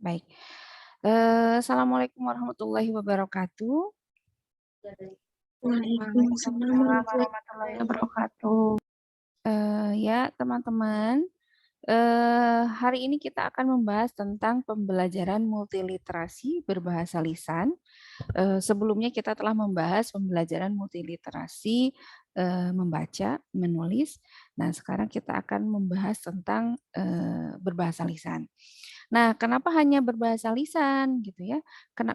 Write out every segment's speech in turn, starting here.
Baik. Assalamualaikum warahmatullahi wabarakatuh. Waalaikumsalam Waalaikumsalam warahmatullahi warahmatullahi wabarakatuh. Ya, teman-teman, hari ini kita akan membahas tentang pembelajaran multiliterasi berbahasa lisan. Sebelumnya kita telah membahas pembelajaran multiliterasi membaca, menulis. Nah, sekarang kita akan membahas tentang berbahasa lisan. Nah, kenapa hanya berbahasa lisan gitu ya? Kan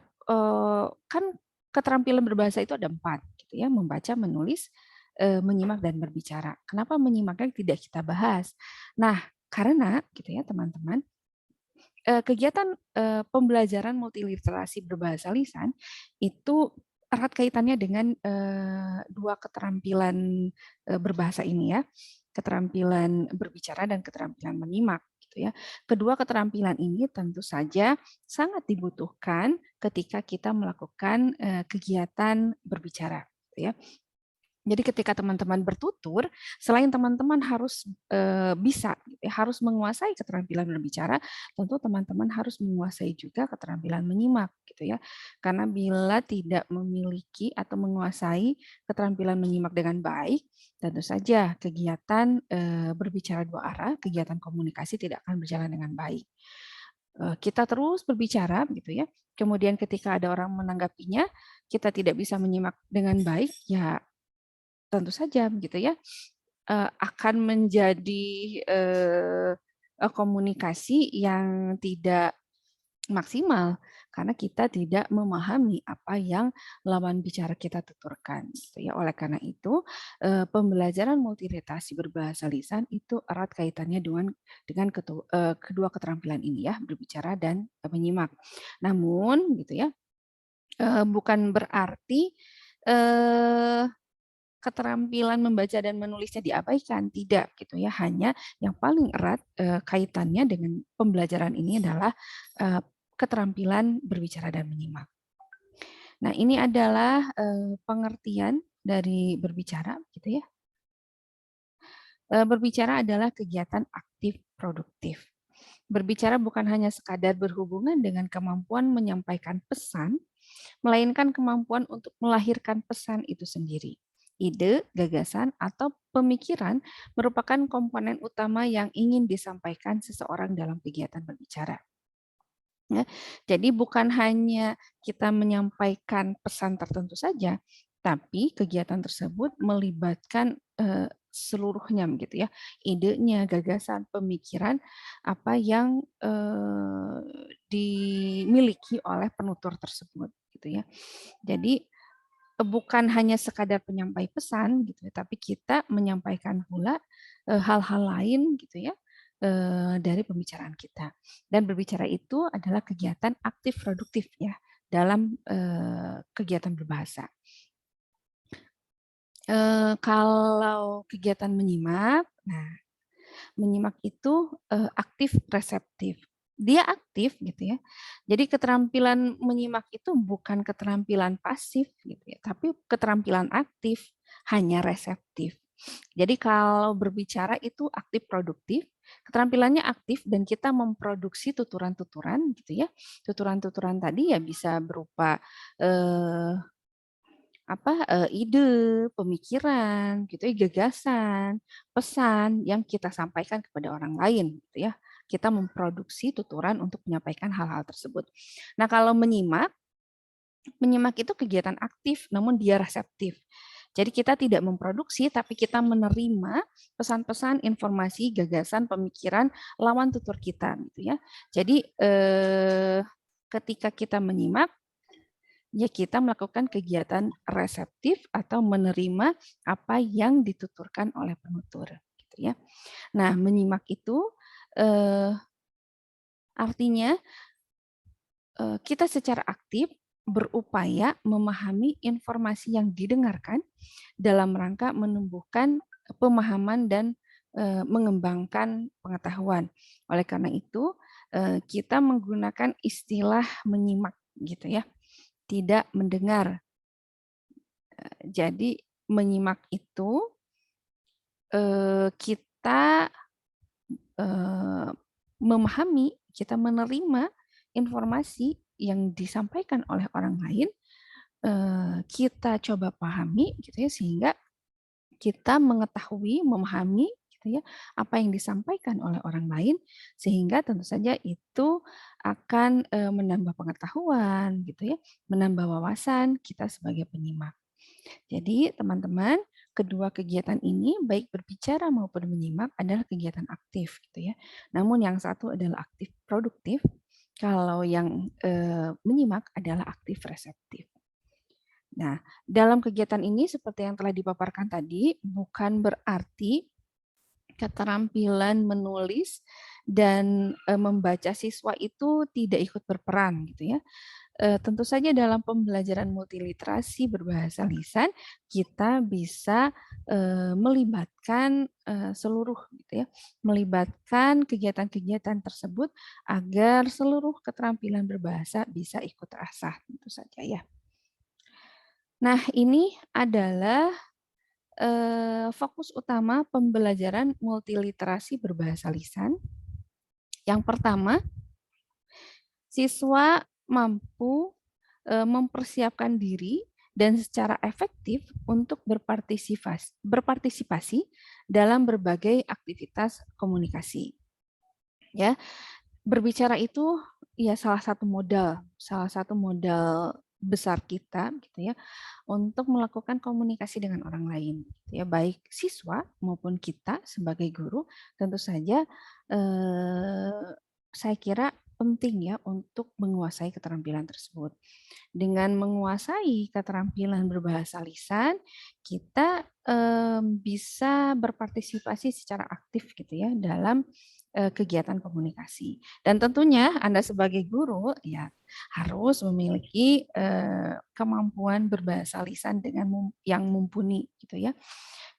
keterampilan berbahasa itu ada 4 gitu ya, membaca, menulis, menyimak dan berbicara. Kenapa menyimaknya tidak kita bahas? Nah, karena gitu ya teman-teman, kegiatan pembelajaran multiliterasi berbahasa lisan itu erat kaitannya dengan dua keterampilan berbahasa ini ya, keterampilan berbicara dan keterampilan menyimak gitu ya. Kedua keterampilan ini tentu saja sangat dibutuhkan ketika kita melakukan kegiatan berbicara gitu ya. Jadi ketika teman-teman bertutur, selain teman-teman harus bisa, gitu ya, harus menguasai keterampilan berbicara, tentu teman-teman harus menguasai juga keterampilan menyimak, gitu ya. Karena bila tidak memiliki atau menguasai keterampilan menyimak dengan baik, tentu saja kegiatan berbicara dua arah, kegiatan komunikasi tidak akan berjalan dengan baik. Kita terus berbicara, gitu ya. Kemudian ketika ada orang menanggapinya, kita tidak bisa menyimak dengan baik, ya tentu saja gitu ya, akan menjadi, komunikasi yang tidak maksimal, karena kita tidak memahami apa yang lawan bicara kita tuturkan, gitu ya. Oleh karena itu, pembelajaran multiliterasi berbahasa lisan itu erat kaitannya dengan kedua keterampilan ini ya, berbicara dan menyimak. Namun gitu ya, bukan berarti, eee keterampilan membaca dan menulisnya diabaikan, tidak gitu ya. Hanya yang paling erat kaitannya dengan pembelajaran ini adalah keterampilan berbicara dan menyimak. Nah, ini adalah pengertian dari berbicara gitu ya. Berbicara adalah kegiatan aktif produktif. Berbicara bukan hanya sekadar berhubungan dengan kemampuan menyampaikan pesan, melainkan kemampuan untuk melahirkan pesan itu sendiri. Ide, gagasan, atau pemikiran merupakan komponen utama yang ingin disampaikan seseorang dalam kegiatan berbicara. Ya, jadi bukan hanya kita menyampaikan pesan tertentu saja, tapi kegiatan tersebut melibatkan seluruhnya gitu ya, idenya, gagasan, pemikiran apa yang dimiliki oleh penutur tersebut gitu ya. Jadi bukan hanya sekadar penyampai pesan gitu ya, tapi kita menyampaikan pula hal-hal lain gitu ya dari pembicaraan kita. Dan berbicara itu adalah kegiatan aktif produktif ya dalam kegiatan berbahasa. Kalau kegiatan menyimak, nah menyimak itu aktif reseptif. Dia aktif gitu ya. Jadi keterampilan menyimak itu bukan keterampilan pasif gitu ya, tapi keterampilan aktif, hanya reseptif. Jadi kalau berbicara itu aktif produktif, keterampilannya aktif dan kita memproduksi tuturan-tuturan gitu ya. Tuturan-tuturan tadi ya bisa berupa eh, ide, pemikiran, gitu ya, gagasan, pesan yang kita sampaikan kepada orang lain, gitu ya. Kita memproduksi tuturan untuk menyampaikan hal-hal tersebut. Nah, kalau menyimak, menyimak itu kegiatan aktif, namun dia reseptif. Jadi kita tidak memproduksi, tapi kita menerima pesan-pesan, informasi, gagasan, pemikiran lawan tutur kita, gitu ya. Jadi ketika kita menyimak, ya kita melakukan kegiatan reseptif atau menerima apa yang dituturkan oleh penutur gitu ya. Nah, menyimak itu artinya kita secara aktif berupaya memahami informasi yang didengarkan dalam rangka menumbuhkan pemahaman dan mengembangkan pengetahuan. Oleh karena itu, kita menggunakan istilah menyimak gitu ya, tidak mendengar. Jadi menyimak itu kita memahami, kita menerima informasi yang disampaikan oleh orang lain kita coba pahami gitu ya, sehingga kita mengetahui, memahami gitu ya, apa yang disampaikan oleh orang lain, sehingga tentu saja itu akan menambah pengetahuan gitu ya, menambah wawasan kita sebagai penyimak. Jadi teman-teman, kedua kegiatan ini baik berbicara maupun menyimak adalah kegiatan aktif gitu ya. Namun yang satu adalah aktif produktif, kalau yang menyimak adalah aktif reseptif. Nah, dalam kegiatan ini seperti yang telah dipaparkan tadi, bukan berarti keterampilan menulis dan membaca siswa itu tidak ikut berperan gitu ya. Tentu saja dalam pembelajaran multiliterasi berbahasa lisan kita bisa melibatkan seluruh gitu ya, melibatkan kegiatan-kegiatan tersebut agar seluruh keterampilan berbahasa bisa ikut terasah tentu saja ya. Nah, ini adalah fokus utama pembelajaran multiliterasi berbahasa lisan. Yang pertama, siswa mampu mempersiapkan diri dan secara efektif untuk berpartisipasi dalam berbagai aktivitas komunikasi. Ya, berbicara itu ya salah satu modal besar kita gitu ya untuk melakukan komunikasi dengan orang lain gitu ya, baik siswa maupun kita sebagai guru tentu saja saya kira penting ya untuk menguasai keterampilan tersebut. Dengan menguasai keterampilan berbahasa lisan, kita bisa berpartisipasi secara aktif gitu ya dalam kegiatan komunikasi. Dan tentunya Anda sebagai guru ya harus memiliki kemampuan berbahasa lisan dengan yang mumpuni gitu ya.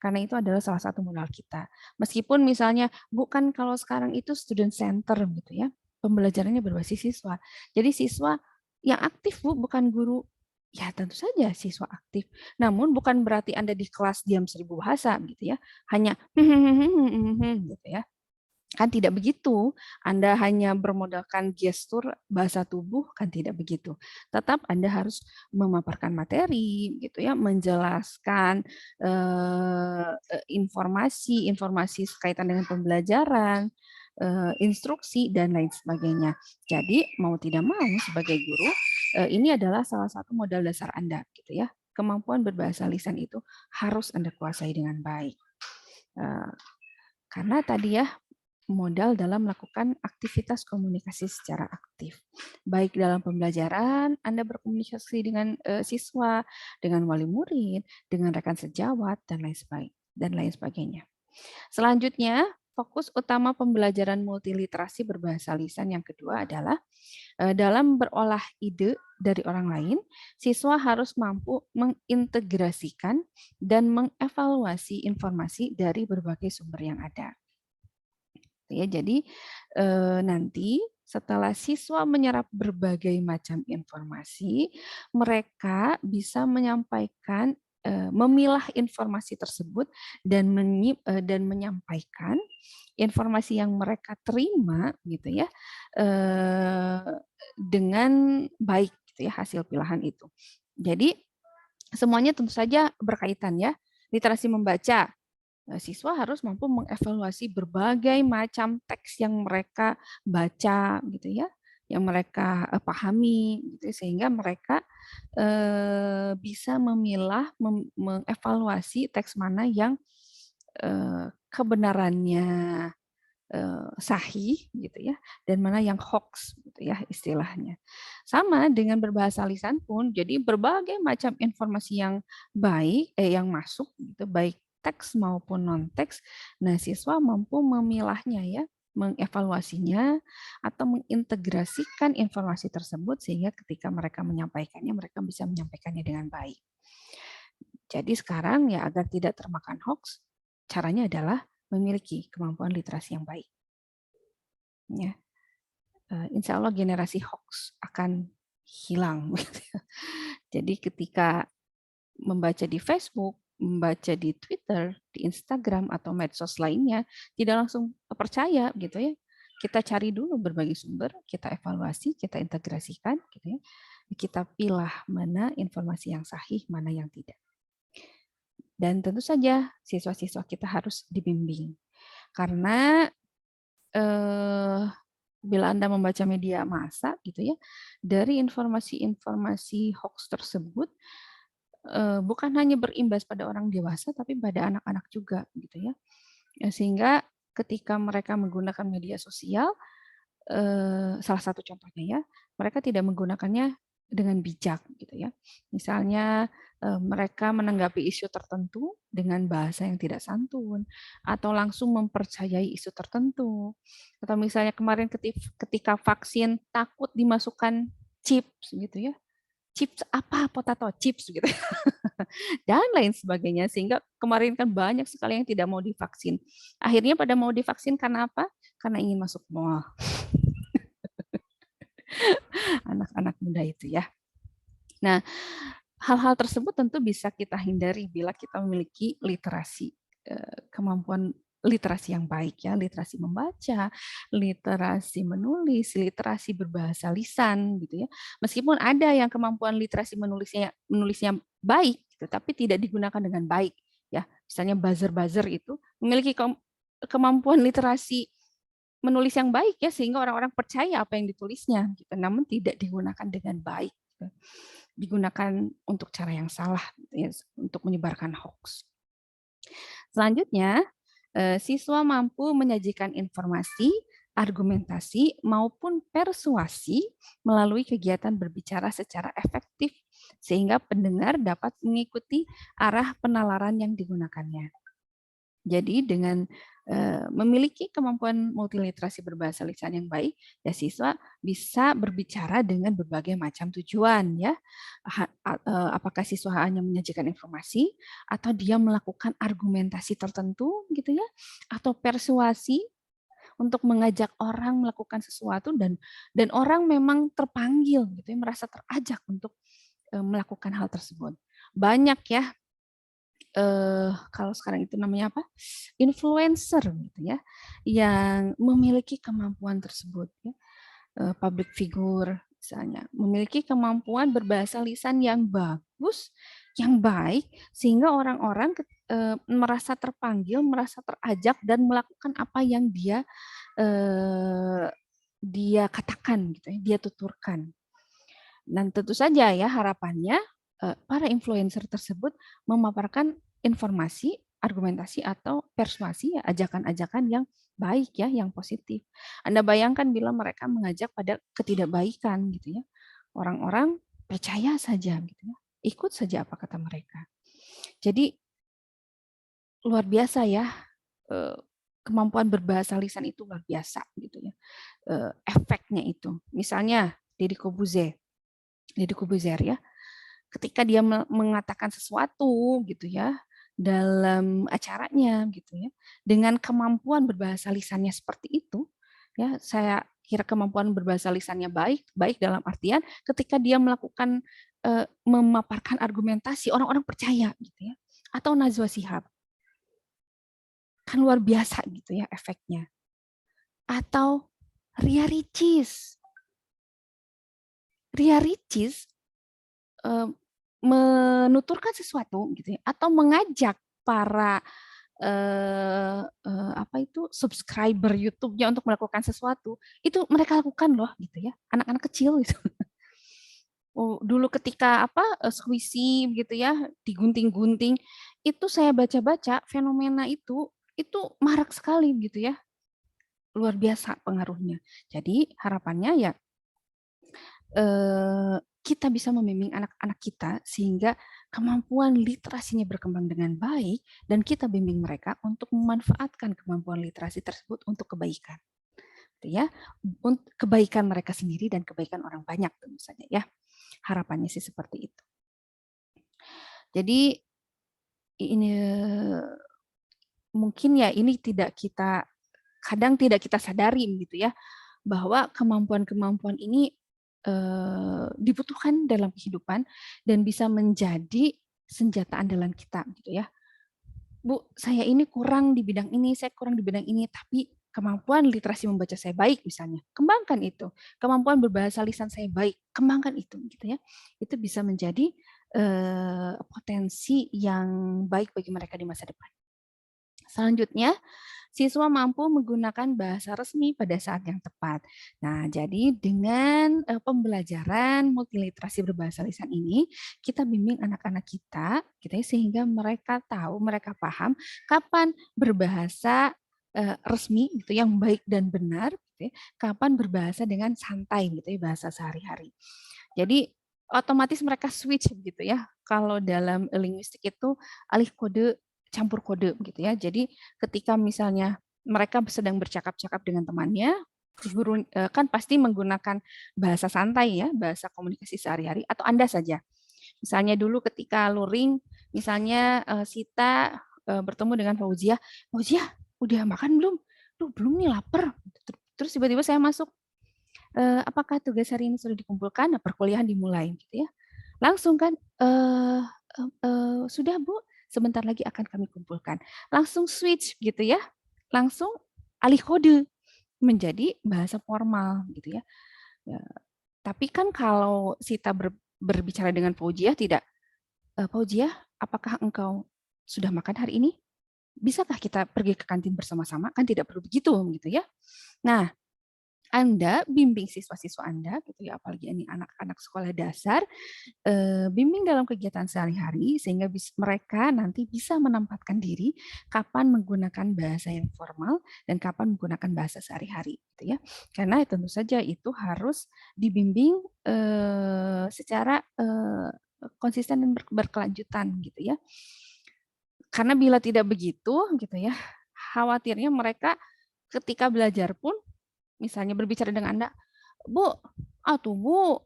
Karena itu adalah salah satu modal kita. Meskipun misalnya bukan kalau sekarang itu student center gitu ya, pembelajarannya berbasis siswa. Jadi siswa yang aktif Bu, bukan guru. Ya tentu saja siswa aktif. Namun bukan berarti Anda di kelas diam 1000 bahasa gitu ya. Hanya gitu ya. Kan tidak begitu. Anda hanya bermodalkan gestur bahasa tubuh, kan tidak begitu. Tetap Anda harus memaparkan materi, gitu ya, menjelaskan informasi kaitan dengan pembelajaran, instruksi dan lain sebagainya. Jadi mau tidak mau sebagai guru, ini adalah salah satu modal dasar Anda, gitu ya. Kemampuan berbahasa lisan itu harus Anda kuasai dengan baik. Karena tadi ya modal dalam melakukan aktivitas komunikasi secara aktif. Baik dalam pembelajaran, Anda berkomunikasi dengan siswa, dengan wali murid, dengan rekan sejawat, dan lain sebagainya. Selanjutnya, fokus utama pembelajaran multiliterasi berbahasa lisan yang kedua adalah dalam berolah ide dari orang lain, siswa harus mampu mengintegrasikan dan mengevaluasi informasi dari berbagai sumber yang ada. Ya, jadi nanti setelah siswa menyerap berbagai macam informasi, mereka bisa menyampaikan, memilah informasi tersebut dan menyampaikan informasi yang mereka terima gitu ya dengan baik gitu ya hasil pilahan itu. Jadi semuanya tentu saja berkaitan ya. Literasi membaca, siswa harus mampu mengevaluasi berbagai macam teks yang mereka baca gitu ya, yang mereka pahami gitu, sehingga mereka bisa memilah, mengevaluasi teks mana yang kebenarannya sahih gitu ya, dan mana yang hoax gitu ya istilahnya. Sama dengan berbahasa lisan pun, jadi berbagai macam informasi yang yang masuk gitu, baik teks maupun non teks. Nah, siswa mampu memilahnya ya, mengevaluasinya atau mengintegrasikan informasi tersebut sehingga ketika mereka menyampaikannya, mereka bisa menyampaikannya dengan baik. Jadi sekarang ya agar tidak termakan hoax, caranya adalah memiliki kemampuan literasi yang baik. Ya, insya Allah generasi hoax akan hilang. Jadi ketika membaca di Facebook, membaca di Twitter, di Instagram atau medsos lainnya, tidak langsung percaya gitu ya. Kita cari dulu berbagai sumber, kita evaluasi, kita integrasikan, gitu ya. Kita pilah mana informasi yang sahih, mana yang tidak. Dan tentu saja siswa-siswa kita harus dibimbing. Karena bila Anda membaca media massa gitu ya, dari informasi-informasi hoax tersebut bukan hanya berimbas pada orang dewasa tapi pada anak-anak juga gitu ya. Sehingga ketika mereka menggunakan media sosial, salah satu contohnya ya, mereka tidak menggunakannya dengan bijak gitu ya. Misalnya mereka menanggapi isu tertentu dengan bahasa yang tidak santun atau langsung mempercayai isu tertentu. Atau misalnya kemarin ketika vaksin takut dimasukkan chips gitu ya. Chips apa? Potato chips gitu. Dan lain sebagainya. Sehingga kemarin kan banyak sekali yang tidak mau divaksin. Akhirnya pada mau divaksin karena apa? Karena ingin masuk mall. Anak-anak muda itu ya. Nah, hal-hal tersebut tentu bisa kita hindari bila kita memiliki literasi, kemampuan literasi yang baik ya, literasi membaca, literasi menulis, literasi berbahasa lisan gitu ya. Meskipun ada yang kemampuan literasi menulisnya baik gitu, tapi tidak digunakan dengan baik ya. Misalnya buzzer-buzzer itu memiliki kemampuan literasi menulis yang baik ya, sehingga orang-orang percaya apa yang ditulisnya gitu, namun tidak digunakan dengan baik gitu. Digunakan untuk cara yang salah gitu ya, untuk menyebarkan hoax. Selanjutnya, siswa mampu menyajikan informasi, argumentasi, maupun persuasi melalui kegiatan berbicara secara efektif, sehingga pendengar dapat mengikuti arah penalaran yang digunakannya. Jadi dengan memiliki kemampuan multiliterasi berbahasa lisan yang baik, ya siswa bisa berbicara dengan berbagai macam tujuan ya. Apakah siswa hanya menyajikan informasi atau dia melakukan argumentasi tertentu gitu ya, atau persuasi untuk mengajak orang melakukan sesuatu dan orang memang terpanggil gitu ya, merasa terajak untuk melakukan hal tersebut. Banyak ya kalau sekarang itu namanya apa? Influencer gitu ya, yang memiliki kemampuan tersebut ya. Public figure misalnya, memiliki kemampuan berbahasa lisan yang bagus, yang baik, sehingga orang-orang merasa terpanggil, merasa terajak dan melakukan apa yang dia katakan gitu ya, dia tuturkan. Dan tentu saja ya harapannya para influencer tersebut memaparkan informasi, argumentasi atau persuasi ya, ajakan-ajakan yang baik ya, yang positif. Anda bayangkan bila mereka mengajak pada ketidakbaikan gitu ya. Orang-orang percaya saja gitu ya. Ikut saja apa kata mereka. Jadi luar biasa ya, kemampuan berbahasa lisan itu luar biasa gitu ya. Efeknya itu. Misalnya Deddy Corbuzier ya, ketika dia mengatakan sesuatu gitu ya dalam acaranya gitu ya, dengan kemampuan berbahasa lisannya seperti itu ya, saya kira kemampuan berbahasa lisannya baik dalam artian ketika dia melakukan memaparkan argumentasi, orang-orang percaya gitu ya. Atau Najwa Shihab, kan luar biasa gitu ya efeknya. Atau Ria Ricis menuturkan sesuatu gitu ya, atau mengajak para apa itu subscriber YouTube-nya untuk melakukan sesuatu, itu mereka lakukan loh gitu ya, anak-anak kecil gitu. Oh, dulu ketika apa squishy gitu ya, digunting-gunting, itu saya baca-baca fenomena itu marak sekali gitu ya, luar biasa pengaruhnya. Jadi harapannya ya kita bisa membimbing anak-anak kita sehingga kemampuan literasinya berkembang dengan baik dan kita bimbing mereka untuk memanfaatkan kemampuan literasi tersebut untuk kebaikan. Gitu ya. Untuk kebaikan mereka sendiri dan kebaikan orang banyak tentu saja ya. Harapannya sih seperti itu. Jadi ini mungkin ya ini kadang tidak kita sadari gitu ya, bahwa kemampuan-kemampuan ini dibutuhkan dalam kehidupan dan bisa menjadi senjata andalan kita gitu ya. Bu, saya ini kurang di bidang ini, saya kurang di bidang ini, tapi Kemampuan literasi membaca saya baik misalnya, kembangkan itu. Kemampuan berbahasa lisan saya baik, kembangkan itu gitu ya. Itu bisa menjadi potensi yang baik bagi mereka di masa depan. Selanjutnya, siswa mampu menggunakan bahasa resmi pada saat yang tepat. Nah, jadi dengan pembelajaran multiliterasi berbahasa lisan ini, kita bimbing anak-anak kita, gitu ya, sehingga mereka tahu, mereka paham kapan berbahasa resmi, gitu, yang baik dan benar, gitu ya, kapan berbahasa dengan santai, gitu ya, bahasa sehari-hari. Jadi otomatis mereka switch, gitu ya. Kalau dalam linguistik itu alih kode campur kode gitu ya. Jadi ketika misalnya mereka sedang bercakap-cakap dengan temannya, guru kan pasti menggunakan bahasa santai ya, bahasa komunikasi sehari-hari atau Anda saja. Misalnya dulu ketika luring, misalnya Sita bertemu dengan Fauzia, Fauzia udah makan belum? Duh, belum nih lapar. Terus tiba-tiba saya masuk, apakah tugas hari ini sudah dikumpulkan? Nah, perkuliahan dimulai gitu ya. Langsung kan, sudah Bu, sebentar lagi akan kami kumpulkan. Langsung switch gitu ya, langsung alih kode menjadi bahasa formal gitu ya. Ya, tapi kan kalau Sita berbicara dengan Fauzia tidak, Fauzia, apakah engkau sudah makan hari ini? Bisakah kita pergi ke kantin bersama-sama? Kan tidak perlu begitu gitu ya. Nah, Anda bimbing siswa-siswa Anda gitu ya, apalagi ini anak-anak sekolah dasar, bimbing dalam kegiatan sehari-hari sehingga mereka nanti bisa menempatkan diri kapan menggunakan bahasa yang formal dan kapan menggunakan bahasa sehari-hari gitu ya. Karena tentu saja itu harus dibimbing secara konsisten dan berkelanjutan gitu ya. Karena bila tidak begitu gitu ya, khawatirnya mereka ketika belajar pun misalnya berbicara dengan Anda, Bu, Bu,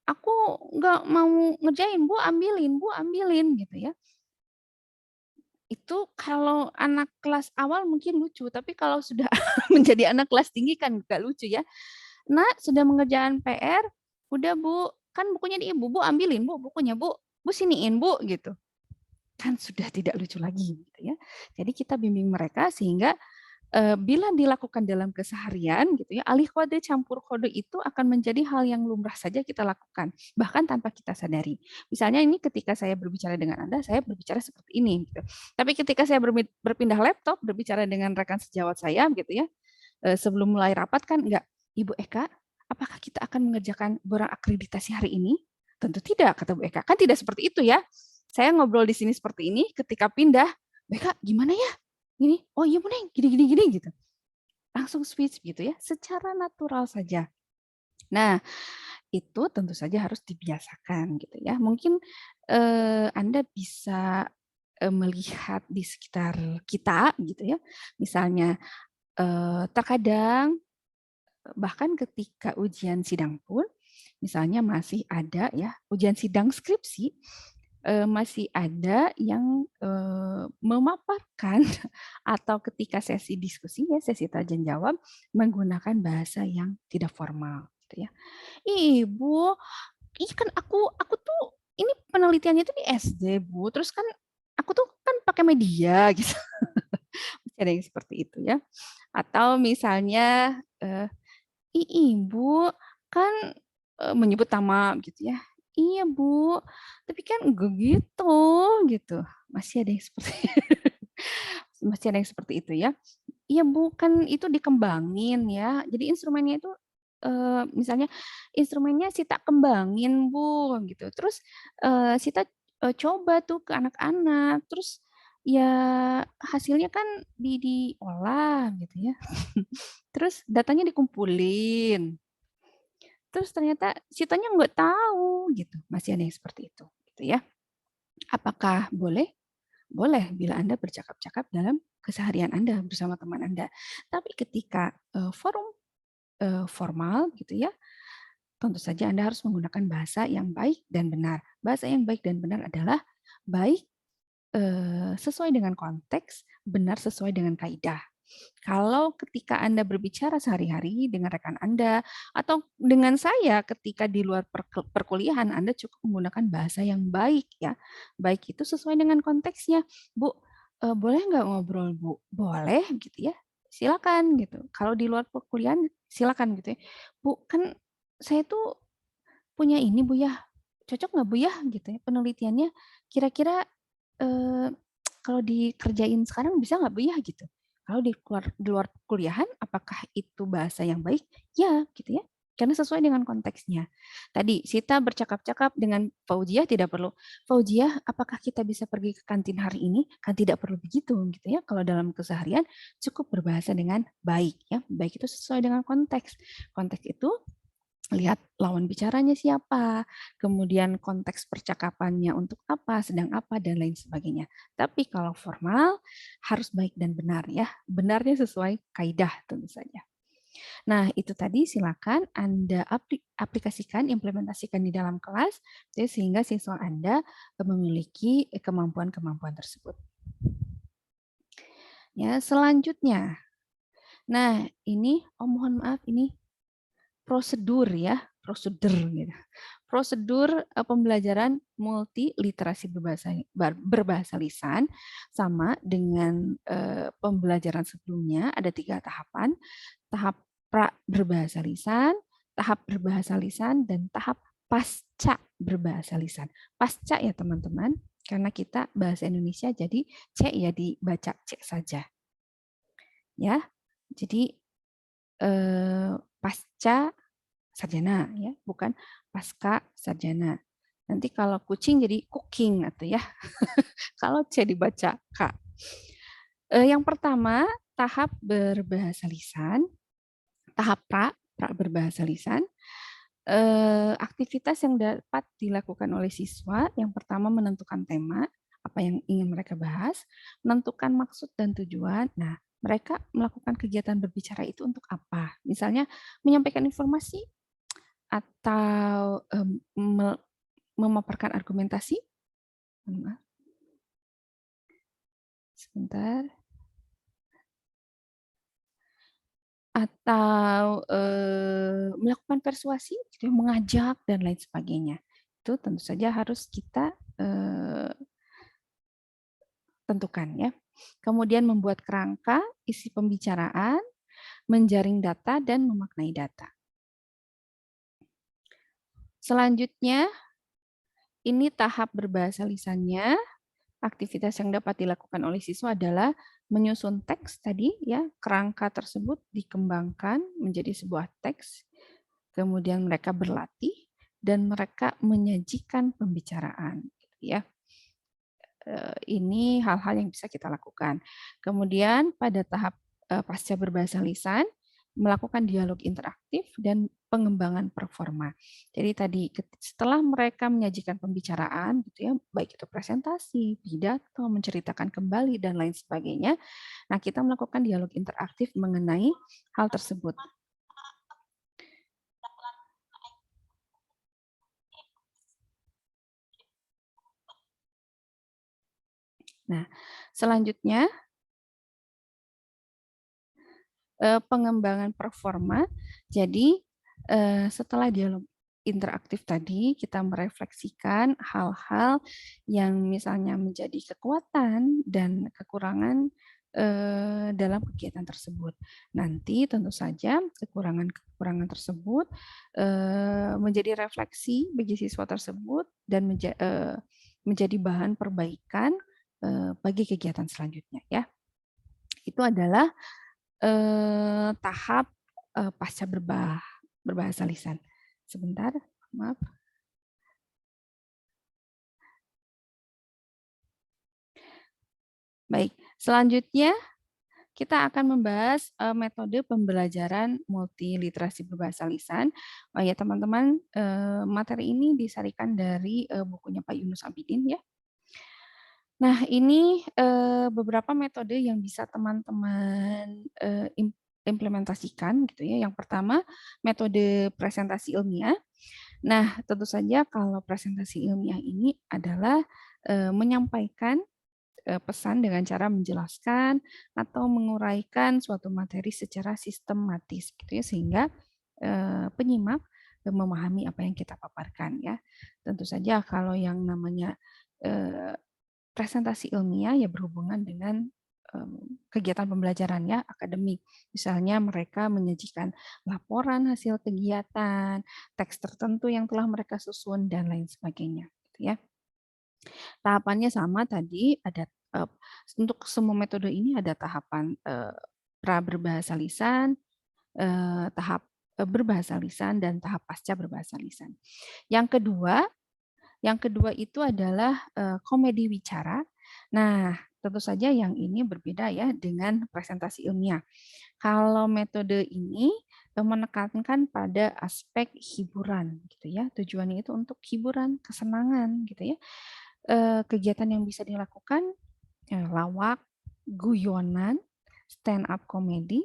aku nggak mau ngerjain, Bu ambilin gitu ya. Itu kalau anak kelas awal mungkin lucu, tapi kalau sudah menjadi anak kelas tinggi kan nggak lucu ya. Nak, sudah mengerjakan PR, udah Bu, kan bukunya di Ibu, Bu ambilin Bu bukunya Bu, Bu siniin Bu gitu. Kan sudah tidak lucu lagi gitu ya. Jadi kita bimbing mereka sehingga bila dilakukan dalam keseharian gitu ya, alih kode campur kode itu akan menjadi hal yang lumrah saja kita lakukan, bahkan tanpa kita sadari. Misalnya ini ketika saya berbicara dengan Anda, saya berbicara seperti ini gitu. Tapi ketika saya berpindah laptop, berbicara dengan rekan sejawat saya gitu ya, sebelum mulai rapat kan enggak, Ibu Eka, apakah kita akan mengerjakan borang akreditasi hari ini? Tentu tidak, kata Bu Eka. Kan tidak seperti itu ya. Saya ngobrol di sini seperti ini, ketika pindah, Bu Eka, gimana ya? Gini, oh iya Bu Neng, gini gitu. Langsung switch gitu ya, secara natural saja. Nah, itu tentu saja harus dibiasakan gitu ya. Mungkin Anda bisa melihat di sekitar kita gitu ya. Misalnya terkadang bahkan ketika ujian sidang pun misalnya masih ada ya, ujian sidang skripsi masih ada yang memaparkan atau ketika sesi diskusi ya sesi tanya jawab menggunakan bahasa yang tidak formal gitu ya. Ibu, ih kan aku tuh ini penelitiannya tuh di SD Bu, terus kan aku tuh kan pakai media gitu. Masih ada yang seperti itu ya. Atau misalnya Ibu kan menyebut nama gitu ya. Iya Bu, tapi kan enggak gitu gitu. Masih ada yang seperti masih ada yang seperti itu ya. Iya Bu, kan itu dikembangin ya. Jadi instrumennya itu misalnya instrumennya Sita kembangin Bu gitu. Terus Sita coba tuh ke anak-anak. Terus ya hasilnya kan diolah gitu ya. Terus datanya dikumpulin. Terus ternyata Sitanya nggak tahu gitu. Masih ada yang seperti itu gitu ya. Apakah boleh? Boleh bila Anda bercakap-cakap dalam keseharian Anda bersama teman Anda. Tapi ketika forum formal gitu ya, tentu saja Anda harus menggunakan bahasa yang baik dan benar. Bahasa yang baik dan benar adalah baik sesuai dengan konteks, benar sesuai dengan kaidah. Kalau ketika Anda berbicara sehari-hari dengan rekan Anda atau dengan saya ketika di luar perkuliahan, Anda cukup menggunakan bahasa yang baik ya. Baik itu sesuai dengan konteksnya. Bu, boleh nggak ngobrol Bu? Boleh gitu ya. silakan gitu. Kalau di luar perkuliahan silakan gitu ya. Bu, kan saya tuh punya ini Bu ya, cocok nggak Bu ya gitu ya penelitiannya. Kira-kira eh, kalau dikerjain sekarang bisa nggak Bu ya gitu. Kalau di luar kuliahan, apakah itu bahasa yang baik? Ya, gitu ya. Karena sesuai dengan konteksnya. Tadi Sita bercakap-cakap dengan Fauziah tidak perlu. Fauziah, apakah kita bisa pergi ke kantin hari ini? Kan tidak perlu begitu, gitu ya. Kalau dalam keseharian cukup berbahasa dengan baik, ya. Baik itu sesuai dengan konteks. Konteks itu lihat lawan bicaranya siapa, kemudian konteks percakapannya untuk apa, sedang apa, dan lain sebagainya. Tapi kalau formal harus baik dan benar ya, benarnya sesuai kaidah tentu saja. Nah itu tadi silakan Anda aplikasikan, implementasikan di dalam kelas, ya, sehingga siswa Anda memiliki kemampuan-kemampuan tersebut. Ya selanjutnya, nah ini, oh mohon maaf ini prosedur ya, prosedur gitu. Prosedur pembelajaran multiliterasi berbahasa lisan sama dengan pembelajaran sebelumnya ada 3 tahapan. Tahap pra berbahasa lisan, tahap berbahasa lisan, dan tahap pasca berbahasa lisan. Pasca ya teman-teman, karena kita bahasa Indonesia jadi C ya dibaca C saja. Ya, jadi pasca sarjana ya, bukan pasca sarjana. Nanti kalau kucing jadi cooking atau ya. Kalau C dibaca K. Yang pertama, tahap berbahasa lisan, tahap pra berbahasa lisan. Aktivitas yang dapat dilakukan oleh siswa, yang pertama menentukan tema, apa yang ingin mereka bahas, menentukan maksud dan tujuan. Nah, mereka melakukan kegiatan berbicara itu untuk apa? Misalnya menyampaikan informasi atau memaparkan argumentasi. Sebentar. Atau melakukan persuasi, gitu, mengajak dan lain sebagainya. Itu tentu saja harus kita tentukan ya. Kemudian membuat kerangka, isi pembicaraan, menjaring data dan memaknai data. Selanjutnya, ini tahap berbahasa lisannya. Aktivitas yang dapat dilakukan oleh siswa adalah menyusun teks tadi ya, kerangka tersebut dikembangkan menjadi sebuah teks. Kemudian mereka berlatih dan mereka menyajikan pembicaraan gitu ya. Ini hal-hal yang bisa kita lakukan. Kemudian pada tahap pasca berbahasa lisan, melakukan dialog interaktif dan pengembangan performa. Jadi tadi setelah mereka menyajikan pembicaraan gitu ya, baik itu presentasi, pidato, menceritakan kembali dan lain sebagainya. Nah, kita melakukan dialog interaktif mengenai hal tersebut. Nah, selanjutnya pengembangan performa. Jadi setelah dialog interaktif tadi, kita merefleksikan hal-hal yang misalnya menjadi kekuatan dan kekurangan dalam kegiatan tersebut. Nanti tentu saja kekurangan-kekurangan tersebut menjadi refleksi bagi siswa tersebut dan menjadi bahan perbaikan bagi kegiatan selanjutnya ya. Itu adalah tahap pasca berbahasa lisan. Sebentar, maaf. Baik, selanjutnya kita akan membahas metode pembelajaran multiliterasi berbahasa lisan. Oh ya teman-teman, materi ini disarikan dari bukunya Pak Yunus Abidin ya. Nah, ini beberapa metode yang bisa teman-teman implementasikan gitu ya. Yang pertama, metode presentasi ilmiah. Nah, tentu saja kalau presentasi ilmiah ini adalah menyampaikan pesan dengan cara menjelaskan atau menguraikan suatu materi secara sistematis gitu ya, sehingga penyimak memahami apa yang kita paparkan ya. Tentu saja kalau yang namanya presentasi ilmiah ya berhubungan dengan kegiatan pembelajarannya akademik. Misalnya mereka menyajikan laporan hasil kegiatan, teks tertentu yang telah mereka susun, dan lain sebagainya. Gitu ya. Tahapannya sama tadi, ada untuk semua metode ini ada tahapan pra berbahasa lisan, tahap berbahasa lisan, dan tahap pasca berbahasa lisan. Yang kedua itu adalah komedi wicara. Nah, tentu saja yang ini berbeda ya dengan presentasi ilmiah. Kalau metode ini menekankan pada aspek hiburan gitu ya. Tujuannya itu untuk hiburan, kesenangan gitu ya. Kegiatan yang bisa dilakukan lawak, guyonan, stand up comedy,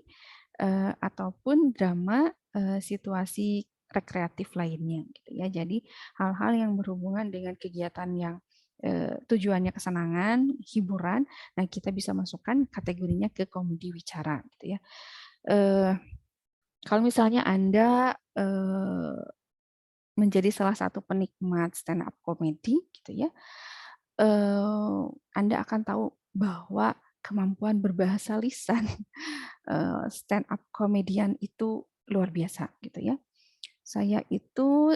ataupun drama situasi rekreatif lainnya gitu ya. Jadi hal-hal yang berhubungan dengan kegiatan yang tujuannya kesenangan, hiburan, nah kita bisa masukkan kategorinya ke komedi wicara gitu ya. Kalau misalnya Anda menjadi salah satu penikmat stand up comedy gitu ya, Anda akan tahu bahwa kemampuan berbahasa lisan stand up komedian itu luar biasa gitu ya. Saya itu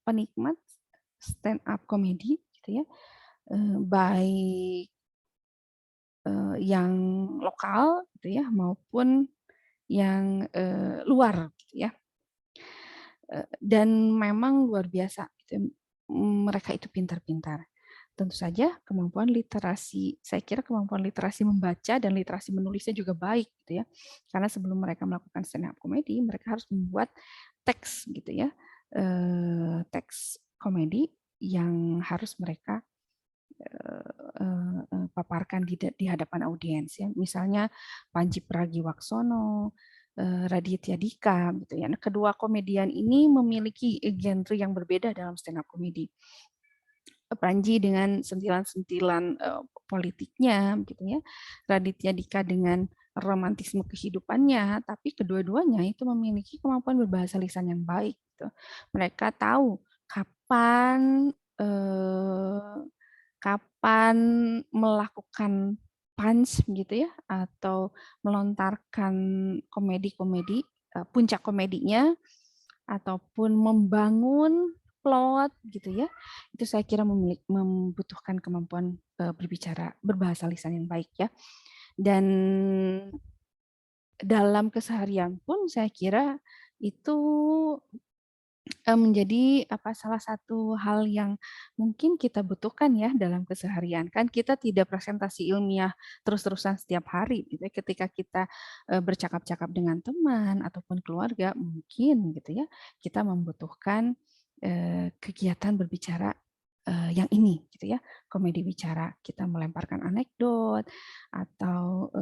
penikmat stand up comedy gitu ya, baik yang lokal gitu ya maupun yang luar gitu ya. Dan memang luar biasa gitu. Mereka itu pintar-pintar. Tentu saja kemampuan literasi, saya kira kemampuan literasi membaca dan literasi menulisnya juga baik gitu ya. Karena sebelum mereka melakukan stand up comedy, mereka harus membuat teks gitu ya. Teks komedi yang harus mereka paparkan di hadapan audiens ya. Misalnya Panji Pragiwaksono, Raditya Dika gitu ya. Nah, kedua komedian ini memiliki genre yang berbeda dalam stand up comedy. Panji dengan sentilan-sentilan politiknya gitu ya. Raditya Dika dengan romantisme kehidupannya, tapi kedua-duanya itu memiliki kemampuan berbahasa lisan yang baik gitu. Mereka tahu kapan kapan melakukan punch gitu ya atau melontarkan komedi-komedi puncak komedinya ataupun membangun plot gitu ya. Itu saya kira membutuhkan kemampuan berbicara berbahasa lisan yang baik ya. Dan dalam keseharian pun saya kira itu menjadi salah satu hal yang mungkin kita butuhkan ya dalam keseharian. Kan kita tidak presentasi ilmiah terus-terusan setiap hari gitu ya. Ketika kita bercakap-cakap dengan teman ataupun keluarga mungkin gitu ya, kita membutuhkan kegiatan berbicara yang ini gitu ya, komedi bicara. Kita melemparkan anekdot atau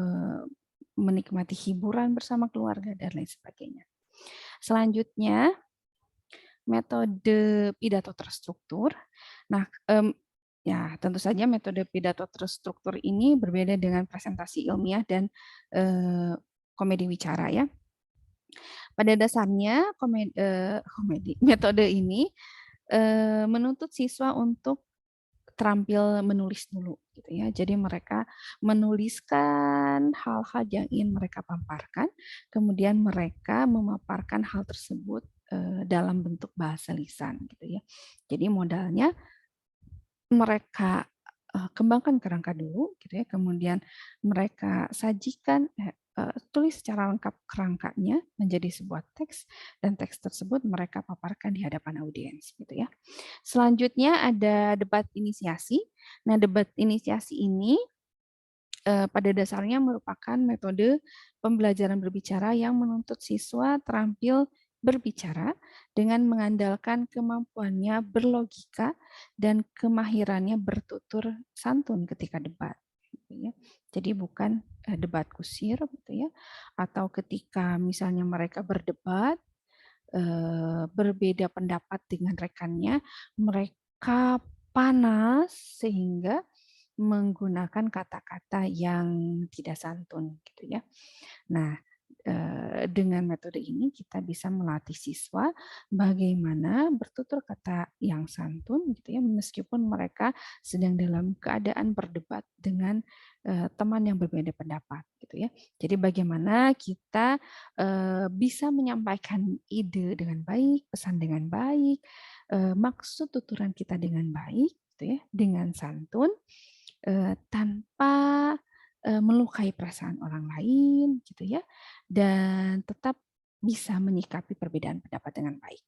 menikmati hiburan bersama keluarga dan lain sebagainya. Selanjutnya metode pidato terstruktur. Nah, ya tentu saja metode pidato terstruktur ini berbeda dengan presentasi ilmiah dan komedi wicara ya. Pada dasarnya metode ini menuntut siswa untuk terampil menulis dulu gitu ya. Jadi mereka menuliskan hal-hal yang ingin mereka paparkan, kemudian mereka memaparkan hal tersebut dalam bentuk bahasa lisan gitu ya. Jadi modalnya mereka kembangkan kerangka dulu gitu ya, kemudian mereka sajikan tulis secara lengkap kerangkanya menjadi sebuah teks dan teks tersebut mereka paparkan di hadapan audiens gitu ya. Selanjutnya ada debat inisiasi. Nah, debat inisiasi ini pada dasarnya merupakan metode pembelajaran berbicara yang menuntut siswa terampil berbicara dengan mengandalkan kemampuannya berlogika dan kemahirannya bertutur santun ketika debat. Gitu ya. Jadi bukan debat kusir, gitu ya, atau ketika misalnya mereka berdebat berbeda pendapat dengan rekannya, mereka panas sehingga menggunakan kata-kata yang tidak santun gitu ya. Nah, Dengan metode ini kita bisa melatih siswa bagaimana bertutur kata yang santun gitu ya, meskipun mereka sedang dalam keadaan berdebat dengan teman yang berbeda pendapat gitu ya. Jadi bagaimana kita bisa menyampaikan ide dengan baik, pesan dengan baik, maksud tuturan kita dengan baik gitu ya, dengan santun, tanpa melukai perasaan orang lain gitu ya, dan tetap bisa menyikapi perbedaan pendapat dengan baik.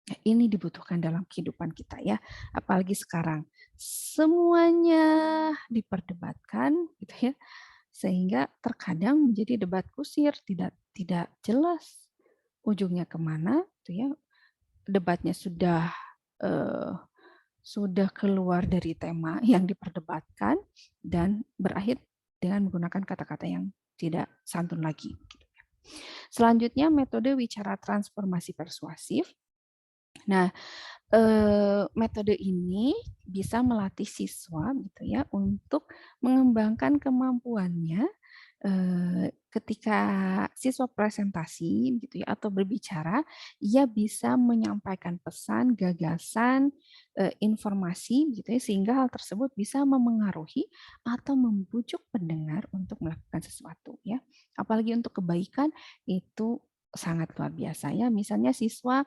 Nah, ini dibutuhkan dalam kehidupan kita ya, apalagi sekarang semuanya diperdebatkan gitu ya, sehingga terkadang menjadi debat kusir, tidak jelas ujungnya kemana gitu ya. Debatnya eh, sudah keluar dari tema yang diperdebatkan dan berakhir dengan menggunakan kata-kata yang tidak santun lagi. Selanjutnya metode wicara transformasi persuasif. Nah, metode ini bisa melatih siswa gitu ya untuk mengembangkan kemampuannya ketika siswa presentasi gitu ya atau berbicara, ia bisa menyampaikan pesan, gagasan, informasi gitu ya sehingga hal tersebut bisa memengaruhi atau membujuk pendengar untuk melakukan sesuatu ya. Apalagi untuk kebaikan itu sangat luar biasa ya. Misalnya siswa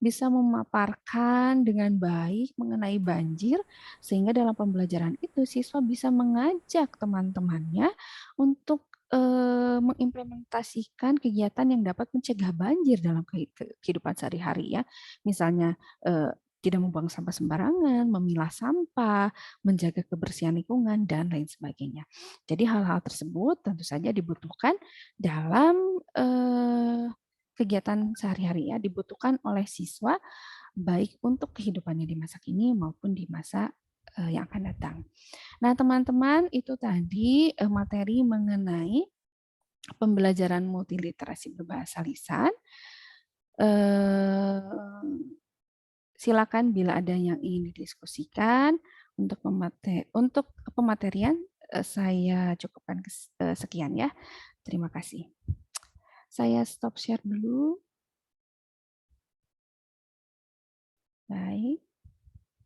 bisa memaparkan dengan baik mengenai banjir sehingga dalam pembelajaran itu siswa bisa mengajak teman-temannya untuk mengimplementasikan kegiatan yang dapat mencegah banjir dalam kehidupan sehari-hari ya. Misalnya tidak membuang sampah sembarangan, memilah sampah, menjaga kebersihan lingkungan dan lain sebagainya. Jadi hal-hal tersebut tentu saja dibutuhkan dalam kegiatan sehari-hari ya, dibutuhkan oleh siswa baik untuk kehidupannya di masa kini maupun di masa yang akan datang. Nah, teman-teman, itu tadi materi mengenai pembelajaran multiliterasi berbahasa lisan. Silakan bila ada yang ingin didiskusikan untuk pematerian saya cukupkan sekian ya. Terima kasih. Saya stop share dulu. Baik.